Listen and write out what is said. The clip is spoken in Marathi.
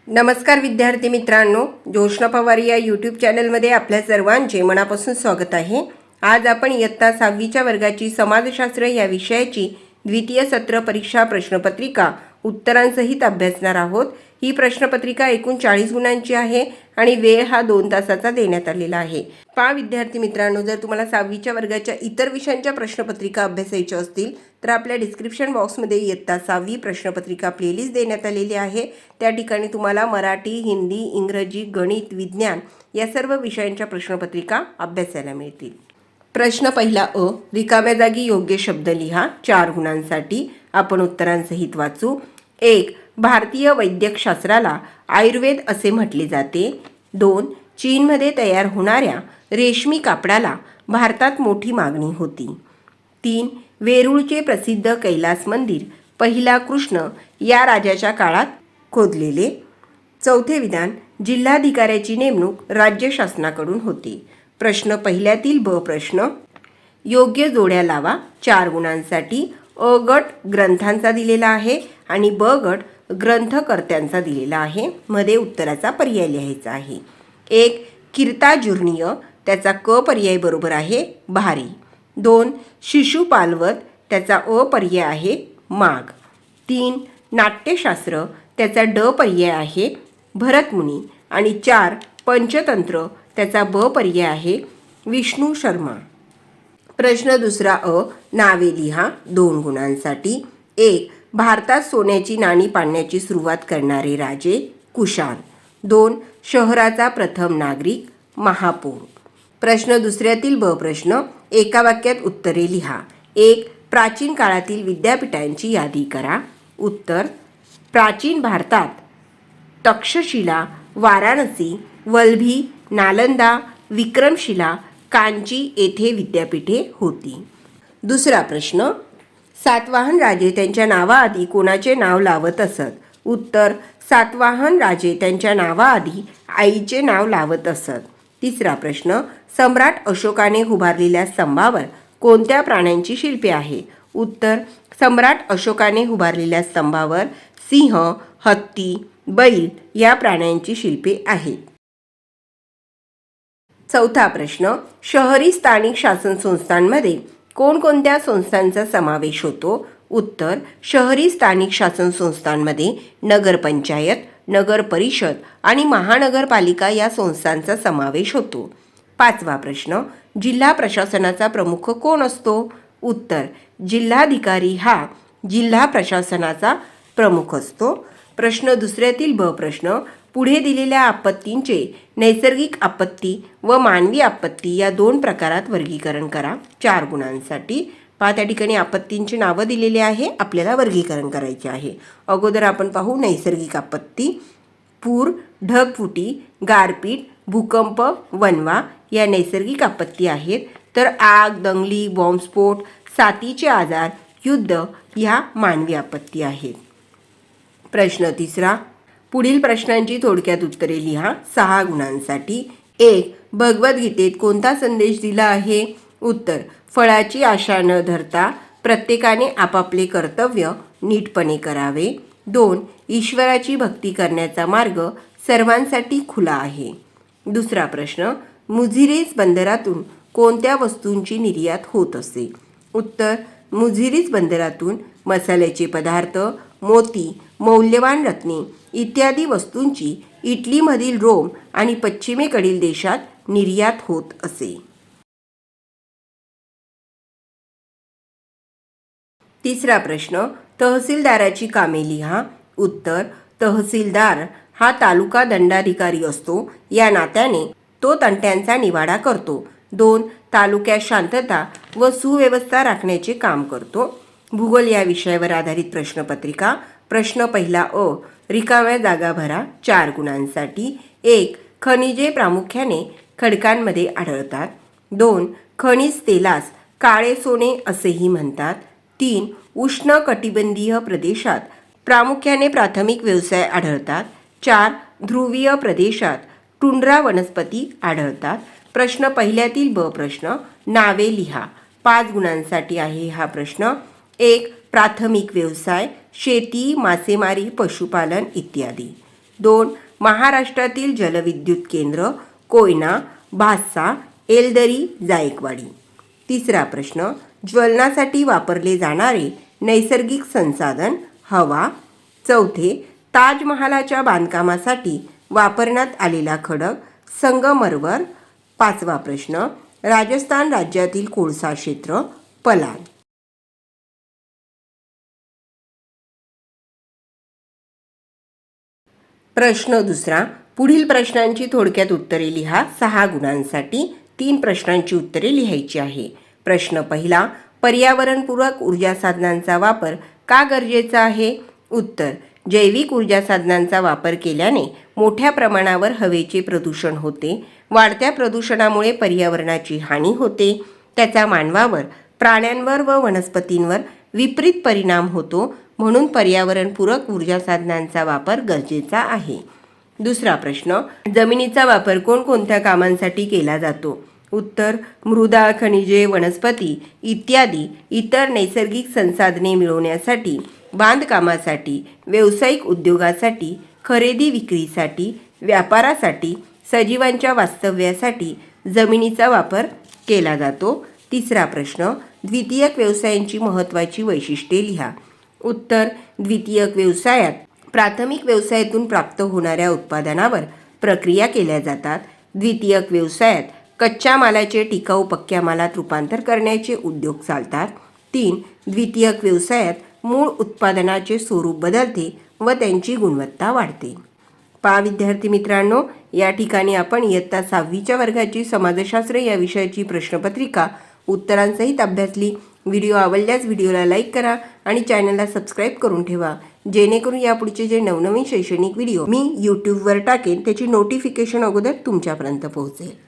नमस्कार विद्यार्थी मित्रांनो, जोशना पवार या यूट्यूब चॅनलमध्ये आपल्या सर्वांचे मनापासून स्वागत आहे। आज आपण इयत्ता 6वीच्या वर्गाची समाजशास्त्र या विषयाची द्वितीय सत्र परीक्षा प्रश्नपत्रिका उत्तरांसहित अभ्यासणार आहोत। ही प्रश्नपत्रिका एकूण 40 गुणांची आहे आणि वेळ हा 2 तासाचा देण्यात आलेला आहे। पहा विद्यार्थी मित्रांनो, जर तुम्हाला 6वीच्या वर्गाच्या इतर विषयांच्या प्रश्नपत्रिका अभ्यासायच्या असतील तर आपल्या डिस्क्रिप्शन बॉक्समध्ये इयत्ता 6वी प्रश्नपत्रिका प्लेलिस्ट देण्यात आलेली आहे। त्या ठिकाणी तुम्हाला मराठी, हिंदी, इंग्रजी, गणित, विज्ञान या सर्व विषयांच्या प्रश्नपत्रिका अभ्यासायला मिळतील। प्रश्न पहिला अ, रिकाम्या जागी योग्य शब्द लिहा। 4 गुणांसाठी आपण उत्तरांसहित वाचू। 1. भारतीय वैद्यकशास्त्राला आयुर्वेद असे म्हटले जाते। 2. चीनमध्ये तयार होणाऱ्या रेशमी कापडाला भारतात मोठी मागणी होती। 3. वेरूळचे प्रसिद्ध कैलास मंदिर पहिला कृष्ण या राजाच्या काळात खोदलेले। 4थे विधान, जिल्हाधिकाऱ्याची नेमणूक राज्य शासनाकडून होते। प्रश्न पहिल्यातील ब प्रश्न, योग्य जोड्या लावा। 4 गुणांसाठी अ गट ग्रंथांचा दिलेला आहे आणि ब गट ग्रंथकर्त्यांचा दिलेला आहे। मध्ये उत्तराचा पर्याय लिहायचा आहे। 1. कीर्ताजुर्नीय, त्याचा क पर्याय बरोबर आहे भारी। 2. शिशुपालवत, त्याचा अ पर्याय आहे माग। 3. नाट्यशास्त्र, त्याचा ड पर्याय आहे भरतमुनी आणि 4. पंचतंत्र, त्याचा ब पर्याय आहे विष्णू शर्मा। प्रश्न दुसरा अ, नावे लिहा। 2 गुणांसाठी। 1. भारतात सोन्याची नाणी पाडण्याची सुरुवात करणारे राजे कुशाण। 2. शहराचा प्रथम नागरिक महापौर। प्रश्न दुसऱ्यातील ब प्रश्न, एका वाक्यात उत्तरे लिहा। 1. प्राचीन काळातील विद्यापीठांची यादी करा। उत्तर, प्राचीन भारतात तक्षशिला, वाराणसी, वल्भी, नालंदा, विक्रमशिला, कांची येथे विद्यापीठे होती। दुसरा प्रश्न, सातवाहन राजे त्यांच्या नावाआधी कोणाचे नाव लावत असत? उत्तर, सातवाहन राजे त्यांच्या नावाआधी आईचे नाव लावत असत। तिसरा प्रश्न, सम्राट अशोकाने उभारलेल्या स्तंभावर कोणत्या प्राण्यांची शिल्पे आहे? उत्तर, सम्राट अशोकाने उभारलेल्या स्तंभावर सिंह, हत्ती, बैल या प्राण्यांची शिल्पे आहेत। चौथा प्रश्न, शहरी स्थानिक शासन संस्थांमध्ये कोणकोणत्या संस्थांचा समावेश होतो? उत्तर, शहरी स्थानिक शासन संस्थांमध्ये नगरपंचायत, नगर परिषद आणि महानगरपालिका या संस्थांचा समावेश होतो। पाचवा प्रश्न, जिल्हा प्रशासनाचा प्रमुख कोण असतो? उत्तर, जिल्हाधिकारी हा जिल्हा प्रशासनाचा प्रमुख असतो। प्रश्न दुसऱ्यातील ब प्रश्न, पुढे दिलेल्या आपत्तींचे नैसर्गिक आपत्ती व मानवी आपत्ती या 2 प्रकारात वर्गीकरण करा। 4 गुणांसाठी। पहा त्या ठिकाणी आपत्तींची नावं दिलेली आहे, आपल्याला वर्गीकरण करायचे आहे। अगोदर आपण पाहू नैसर्गिक आपत्ती। पूर, ढगफुटी, गारपीट, भूकंप, वणवा या नैसर्गिक आपत्ती आहेत। तर आग, दंगली, बॉम्बस्फोट, साथीचे आजार, युद्ध ह्या मानवी आपत्ती आहेत। प्रश्न तिसरा, पुढील प्रश्नांची थोडक्यात उत्तरे लिहा। 6 गुणांसाठी। 1. भगवद्गीतेत कोणता संदेश दिला आहे? उत्तर, फळाची आशा न धरता प्रत्येकाने आपापले कर्तव्य नीटपणे करावे। 2. ईश्वराची भक्ती करण्याचा मार्ग सर्वांसाठी खुला आहे। दुसरा प्रश्न, मुझिरीज बंदरातून कोणत्या वस्तूंची निर्यात होत असे? उत्तर, मुझिरीज बंदरातून मसाल्याचे पदार्थ, मोती, मौल्यवान रत्ने इत्यादी वस्तूंची इटलीमधील रोम आणि पश्चिमेकडील देशात निर्यात होत असे। तिसरा प्रश्न, तहसीलदाराची कामे लिहा। उत्तर, तहसीलदार हा तालुका दंडाधिकारी असतो। या नात्याने तो तंट्यांचा निवाडा करतो। 2. तालुक्यात शांतता व सुव्यवस्था राखण्याचे काम करतो। भूगोल या विषयावर आधारित प्रश्नपत्रिका। प्रश्न पहिला अ, रिकाम्या जागा भरा। 4 गुणांसाठी। 1. खनिजे प्रामुख्याने खडकांमध्ये आढळतात। 2. खनिज तेलास काळे सोने असेही म्हणतात। 3. उष्ण कटिबंधीय प्रदेशात प्रामुख्याने प्राथमिक व्यवसाय आढळतात। 4. ध्रुवीय प्रदेशात टुंड्रा वनस्पती आढळतात। प्रश्न पहिल्यातील ब प्रश्न, नावे लिहा। 5 गुणांसाठी आहे हा प्रश्न। 1. प्राथमिक व्यवसाय, शेती, मासेमारी, पशुपालन इत्यादी। 2. महाराष्ट्रातील जलविद्युत केंद्र कोयना, भासा, एलदरी, जायकवाडी. तिसरा प्रश्न, ज्वलनासाठी वापरले जाणारे नैसर्गिक संसाधन हवा. चौथे, ताजमहालाच्या बांधकामासाठी वापरण्यात आलेला खडक संगमरवर. पाचवा प्रश्न, राजस्थान राज्यातील कोळसा क्षेत्र पलान. प्रश्न दुसरा, पुढील प्रश्नांची थोडक्यात उत्तरे लिहा. 6 गुणांसाठी 3 प्रश्नांची उत्तरे लिहायची आहे. प्रश्न पहिला, पर्यावरणपूरक ऊर्जा साधनांचा वापर का गरजेचा आहे? उत्तर, जैविक ऊर्जा साधनांचा वापर केल्याने मोठ्या प्रमाणावर हवेचे प्रदूषण होते. वाढत्या प्रदूषणामुळे पर्यावरणाची हानी होते. त्याचा मानवावर, प्राण्यांवर व वनस्पतींवर विपरीत परिणाम होतो. म्हणून पर्यावरणपूरक ऊर्जा साधनांचा वापर गरजेचा आहे. दुसरा प्रश्न, जमिनीचा वापर कोणकोणत्या कामांसाठी केला जातो? उत्तर, मृदा, खनिजे, वनस्पती इत्यादी इतर नैसर्गिक संसाधने मिळवण्यासाठी, बांधकामासाठी, व्यावसायिक उद्योगासाठी, खरेदी विक्रीसाठी, व्यापारासाठी, सजीवांच्या वास्तव्यासाठी जमिनीचा वापर केला जातो. तिसरा प्रश्न, द्वितीयक व्यवसायांची महत्त्वाची वैशिष्ट्ये लिहा. उत्तर, द्वितीयक व्यवसायात प्राथमिक व्यवसायातून प्राप्त होणाऱ्या उत्पादनावर प्रक्रिया केल्या जातात. द्वितीयक व्यवसायात कच्च्या मालाचे टिकाऊ पक्क्या मालात रूपांतर करण्याचे उद्योग चालतात. 3. द्वितीयक व्यवसायात मूळ उत्पादनाचे स्वरूप बदलते व त्यांची गुणवत्ता वाढते. पहा विद्यार्थी मित्रांनो, या ठिकाणी आपण इयत्ता 6वीच्या वर्गाची समाजशास्त्र या विषयाची प्रश्नपत्रिका उत्तरांसहित अभ्यासली. व्हिडिओ आवडल्यास व्हिडिओला लाईक करा आणि चॅनलला सबस्क्राईब करून ठेवा, जेणेकरून यापुढचे जे नवनवीन शैक्षणिक व्हिडिओ मी यूट्यूबवर टाकेन त्याची नोटिफिकेशन अगोदर तुमच्यापर्यंत पोहोचेल.